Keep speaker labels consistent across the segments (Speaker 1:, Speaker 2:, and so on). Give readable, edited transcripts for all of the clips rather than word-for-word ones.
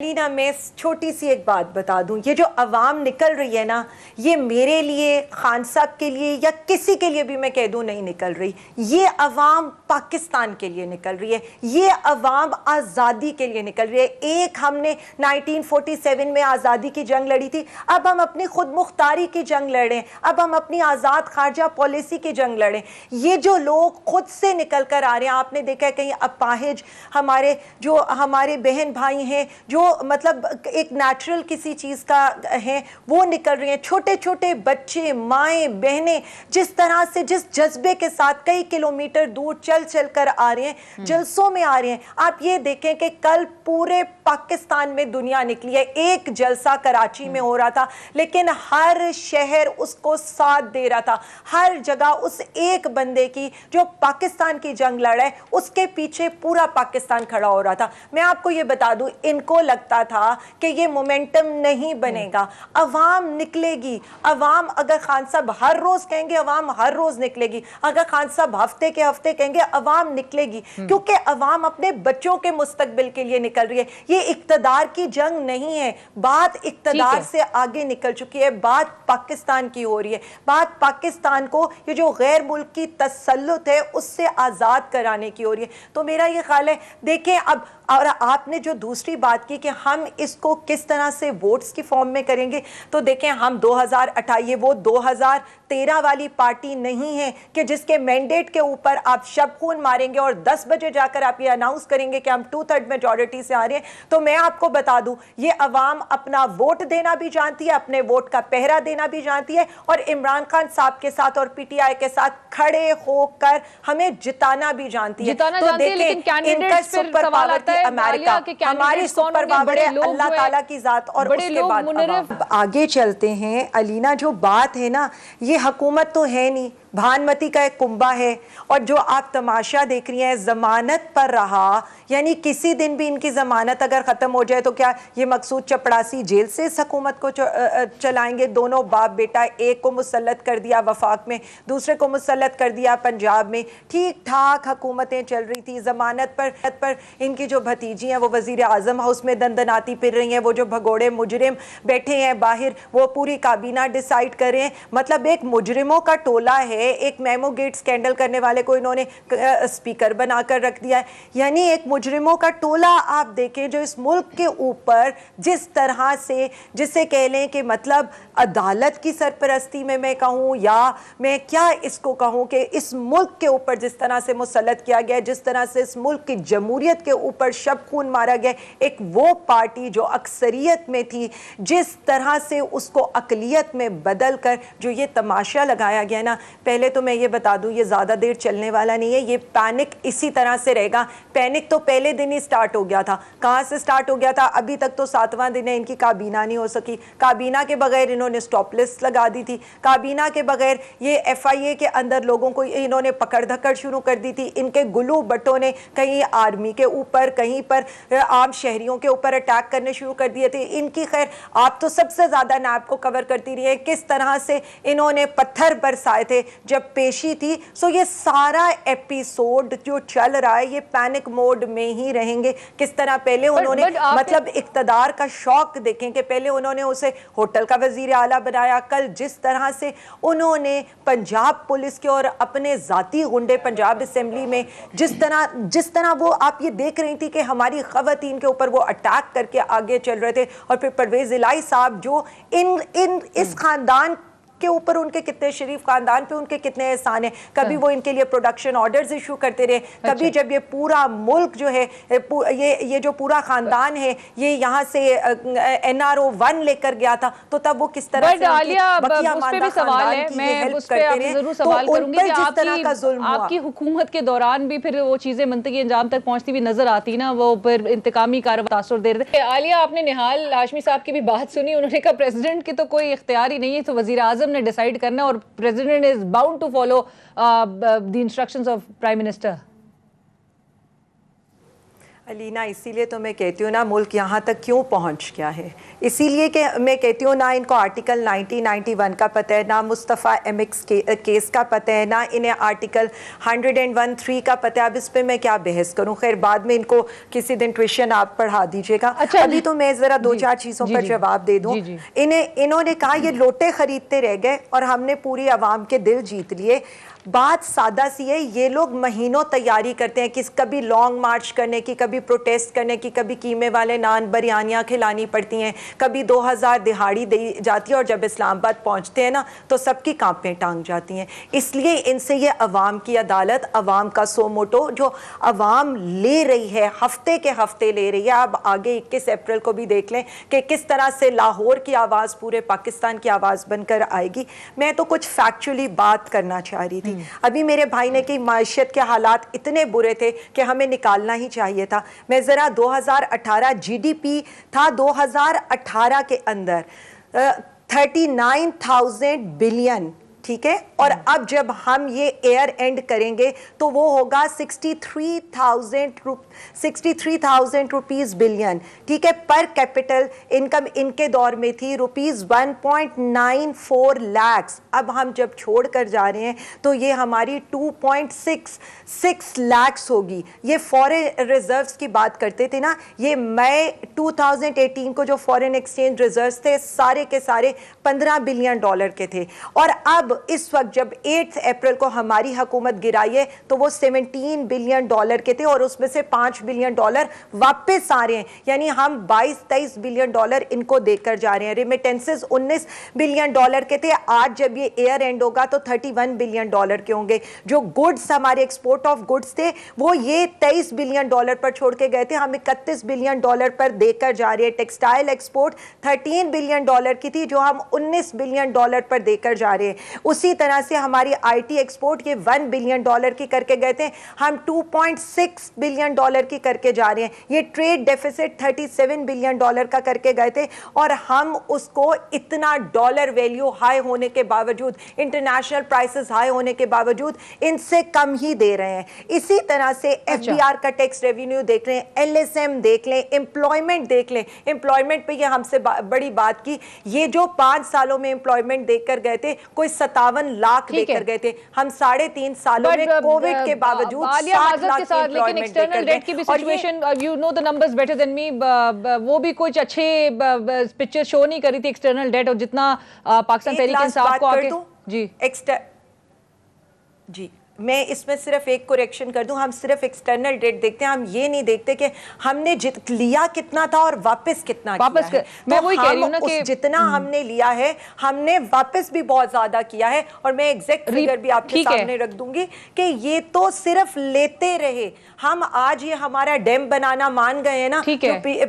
Speaker 1: लीना, मैं छोटी सी एक बात बता दूं, ये जो अवाम निकल रही है ना, ये मेरे लिए, खान साहब के लिए या किसी के लिए भी मैं कह दूं नहीं निकल रही। ये अवाम पाकिस्तान के लिए निकल रही है, ये अवाम आज़ादी के लिए निकल रही है। एक हमने 1947 में आज़ादी की जंग लड़ी थी, अब हम अपनी खुद मुख्तारी की जंग लड़ें, अब हम अपनी आज़ाद खारजा पॉलिसी की जंग लड़ें। ये जो लोग खुद से निकल कर आ रहे हैं, आपने देखा है कहीं अपाहिज हमारे बहन भाई हैं जो मतलब एक नेचुरल किसी चीज का है, वो निकल रही हैं। छोटे छोटे बच्चे, माएं, बहनें जिस तरह से, जिस जज्बे के साथ कई किलोमीटर दूर चल चल कर आ रहे हैं, जलसों में आ रहे हैं। आप ये देखें कि कल पूरे पाकिस्तान में दुनिया निकली है। एक जलसा कराची में हो रहा था, लेकिन हर शहर उसको साथ दे रहा था। हर जगह उस एक बंदे की जो पाकिस्तान की जंग लड़ रहा है, उसके पीछे पूरा पाकिस्तान खड़ा हो रहा था। मैं आपको ये बता दूं, इनको लगता था कि ये मोमेंटम नहीं बनेगा, अवाम निकलेगी। अवाम, अगर खान साहब हर रोज कहेंगे अवाम हर रोज निकलेगी, अगर खान साहब हफ्ते के हफ्ते कहेंगे अवाम निकलेगी, क्योंकि अवाम अपने बच्चों के मुस्तकबिल के लिए निकल रही है। ये इक्तदार की जंग नहीं है, बात इक्तदार से आगे निकल चुकी है, बात पाकिस्तान की हो रही है। बात पाकिस्तान को ये जो गैर मुल्क की तसल्लुत है उससे आजाद कराने की हो रही है। तो मेरा ये ख्याल है, देखें अब, और आपने जो दूसरी बात की कि हम इसको किस तरह से वोट्स की फॉर्म में करेंगे, तो देखें हम 2028, वो 2013 वाली पार्टी नहीं है कि जिसके मैंडेट के ऊपर आप शब खून मारेंगे और 10 बजे जाकर आप ये अनाउंस करेंगे कि हम 2/3 मेजॉरिटी से आ रहे हैं। तो मैं आपको बता दूं, ये अवाम अपना वोट देना भी जानती है, अपने वोट का पहरा देना भी जानती है, और इमरान खान साहब के साथ और पीटीआई के साथ खड़े होकर हमें जिताना भी जानती है।
Speaker 2: जिताना
Speaker 1: तो
Speaker 2: जानती है, लेकिन कैंडिडेट्स फिर सवाल आता है
Speaker 1: अमेरिका, हमारी सुपर पावर है अल्लाह ताला की जात। और उसके बाद आगे चलते हैं। अलीना, जो बात है ना, ये हुकूमत तो है नहीं, भानमती का एक कुंबा है, और जो आप तमाशा देख रही हैं, जमानत पर रहा, यानी किसी दिन भी इनकी जमानत अगर खत्म हो जाए तो क्या ये मकसूद चपड़ासी जेल से इस हुकूमत को चलाएंगे? दोनों बाप बेटा, एक को मुसल्लत कर दिया वफाक में, दूसरे को मुसल्लत कर दिया पंजाब में। ठीक ठाक हुकूमतें चल रही थी, जमानत पर इनकी जो भतीजी हैं वो वजीर आजम हाउस में दंदनाती फिर रही हैं, वो जो भगोड़े मुजरिम बैठे हैं बाहर, वो पूरी काबीना डिसाइड कर रहे हैं। मतलब एक मुजरिमों का टोला है, एक मेमो गेट स्कैंडल करने वाले को इन्होंने स्पीकर बनाकर रख दिया है। यानी एक मुजरिमों का टोला आप देखें, जो इस मुल्क के ऊपर जिस तरह से, जिसे कह लें कि मतलब अदालत की सरपरस्ती में मैं कहूँ, या मैं क्या इसको कहूँ, कि इस मुल्क के ऊपर जिस तरह से मुसल्लत किया गया, जिस तरह से इस मुल्क की जमहूरियत के ऊपर शब खून मारा गया, एक वो पार्टी जो अक्सरियत में थी, जिस तरह से उसको अकलियत में बदल कर जो ये तमाशा लगाया गया ना, पहले तो मैं ये बता दूं, ये ज़्यादा देर चलने वाला नहीं है। ये पैनिक इसी तरह से रहेगा। पैनिक तो पहले दिन ही स्टार्ट हो गया था। कहाँ से स्टार्ट हो गया था? अभी तक तो 7वां दिन है, इनकी काबीना नहीं हो सकी। काबीना के बगैर इन्होंने स्टॉप लिस्ट लगा दी थी, काबीना के बगैर ये FIA के अंदर लोगों को इन्होंने पकड़ धकड़ शुरू कर दी थी। इनके गुलू बट्टों ने कहीं आर्मी के ऊपर, कहीं पर आम शहरियों के ऊपर अटैक करने शुरू कर दिए थे। इनकी खैर आप तो सबसे ज़्यादा नैब को कवर करती रही है, किस तरह से इन्होंने पत्थर बरसाए थे जब पेशी थी। सो ये सारा एपिसोड जो चल रहा है, ये पैनिक मोड में ही रहेंगे। किस तरह पहले उन्होंने मतलब इक्तदार का शौक देखें कि पहले उन्होंने उसे होटल का वजीर आला बनाया, कल जिस तरह से उन्होंने पंजाब पुलिस के और अपने जाती गुंडे पंजाब असेंबली में जिस तरह वो आप ये देख रही थी कि हमारी खवातीन के ऊपर वो अटैक करके आगे चल रहे थे। और फिर परवेज इलाही साहब जो इस खानदान के ऊपर, उनके कितने शरीफ खानदान पे उनके कितने एहसान है। कभी वो इनके लिए प्रोडक्शन ऑर्डर्स इशू करते रहे, कभी जब ये पूरा मुल्क जो है, ये जो पूरा खानदान है, ये यहाँ से NRO 1 लेकर गया था, तो तब वो किस तरह से
Speaker 2: आपकी हुकूमत के दौरान भी फिर वो चीजें मंतकी अंजाम तक पहुंचती हुई नजर आती ना, वो फिर इंतकामी कार्रवाई तासुर दे रहे थे। आलिया, आपने निहाल हाशमी साहब की भी बात सुनी, उन्होंने कहा प्रेसिडेंट की तो कोई इख्तियार ही नहीं है, तो वजीर आजम ने डिसाइड करना, और president is bound to follow the instructions of prime minister.
Speaker 1: Alina, इसीलिए तो मैं कहती हूँ ना मुल्क यहाँ तक क्यों पहुँच गया है, इसीलिए कि मैं कहती हूँ ना इनको आर्टिकल 1991 का पता है, ना मुस्तफ़ा MX केस का पता है, ना इन्हें आर्टिकल 101(3) का पता है। अब इस पे मैं क्या बहस करूँ, खैर बाद में इनको किसी दिन ट्यूशन आप पढ़ा दीजिएगा।
Speaker 2: अच्छा,
Speaker 1: अभी तो मैं ज़रा दो चार चीज़ों पर जवाब दे दूँ। इन्होंने कहा ये लोटे खरीदते रह गए और हमने पूरी आवाम के दिल जीत लिए। बात सादा सी है, ये लोग महीनों तैयारी करते हैं कि कभी लॉन्ग मार्च करने की, कभी प्रोटेस्ट करने की, कभी कीमे वाले नान बिरयानियाँ खिलानी पड़ती हैं, कभी 2000 दिहाड़ी दी जाती है और जब इस्लामाबाद पहुँचते हैं ना तो सबकी कांपें टांग जाती हैं। इसलिए इनसे ये अवाम की अदालत, अवाम का सो मोटो जो अवाम ले रही है, हफ्ते के हफ्ते ले रही है। अब आगे 21 अप्रैल को भी देख लें कि किस तरह से लाहौर की आवाज़ पूरे पाकिस्तान की आवाज़ बनकर आएगी। मैं तो कुछ फैक्चुअली बात करना चाह रही थी। अभी मेरे भाई ने कि मायशत के हालात इतने बुरे थे कि हमें निकालना ही चाहिए था। मैं ज़रा 2018 GDP था 2018 के अंदर 39,000 बिलियन, ठीक है, और अब जब हम ये एयर एंड करेंगे तो वो होगा 63,000 रुपीस बिलियन, ठीक है। पर कैपिटल इनकम इनके दौर में थी रुपीस 1.94 लाख। अब हम जब छोड़ कर जा रहे हैं तो ये हमारी 2.66 लाख होगी। ये फॉरेन रिजर्व्स की बात करते थे ना, ये मई 2018 को जो फॉरेन एक्सचेंज रिजर्व्स थे सारे के सारे $15 बिलियन के थे, और अब इस वक्त जब 8 अप्रैल को हमारी हुकूमत गिराई है तो वो 17 बिलियन के थे और उसमें से $5 बिलियन वापस आ रहे हैं। यानी हम 22-23 बिलियन इनको देकर जा रहे हैं। रेमिटेंसेस 19 बिलियन के थे, आज जब ये एयर एंड होगा तो 31 बिलियन के होंगे। जो गुड्स हमारे एक्सपोर्ट ऑफ गुड्स थे वो ये 23 बिलियन पर छोड़ के गए थे, हम 31 बिलियन पर देकर जा रहे हैं। टेक्सटाइल एक्सपोर्ट 13 बिलियन की थी जो हम 19 बिलियन पर देकर जा रहे हैं। उसी तरह से हमारी IT एक्सपोर्ट ये 1 बिलियन की करके गए थे, हम 2.6 बिलियन की करके जा रहे हैं। ये ट्रेड डेफिसिट 37 बिलियन का करके गए थे और हम उसको इतना डॉलर वैल्यू हाई होने के बावजूद, इंटरनेशनल प्राइसेस हाई होने के बावजूद इनसे कम ही दे रहे हैं। इसी तरह से FBR का टैक्स रेवेन्यू देख लें, LSM देख लें, एम्प्लॉयमेंट देख लें। एम्प्लॉयमेंट पे ये हमसे बड़ी बात की, ये जो 5 सालों में एम्प्लॉयमेंट देकर गए थे कोई 57 लाख देकर गए थे, हम 3.5 सालों में कोविड के बावजूद 60 लाख की
Speaker 2: लेकिन एक्सटर्नल डेट की भी situation, you know the numbers better than me, वो भी कुछ अच्छे पिक्चर शो नहीं करी थी एक्सटर्नल डेट, और जितना पाकिस्तान तहरीक इंसाफ को आके
Speaker 1: जी मैं इसमें सिर्फ एक करेक्शन कर दूं, हम सिर्फ एक्सटर्नल डेट देखते हैं, हम ये नहीं देखते कि हमने लिया कितना था और वापस कितना किया है।
Speaker 2: मैं वही कह रही हूं ना कि
Speaker 1: जितना हमने लिया है हमने वापस भी बहुत ज्यादा किया है, और मैं एग्जैक्ट फिगर भी आपके सामने रख दूंगी कि ये तो सिर्फ लेते रहे। हम आज ये हमारा डैम बनाना मान गए हैं ना,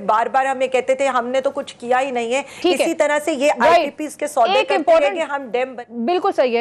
Speaker 1: बार बार हमें कहते थे हमने तो कुछ किया ही नहीं है। इसी तरह से ये IPPs के सौदे करते हैं कि हम डैम,
Speaker 2: बिल्कुल सही है।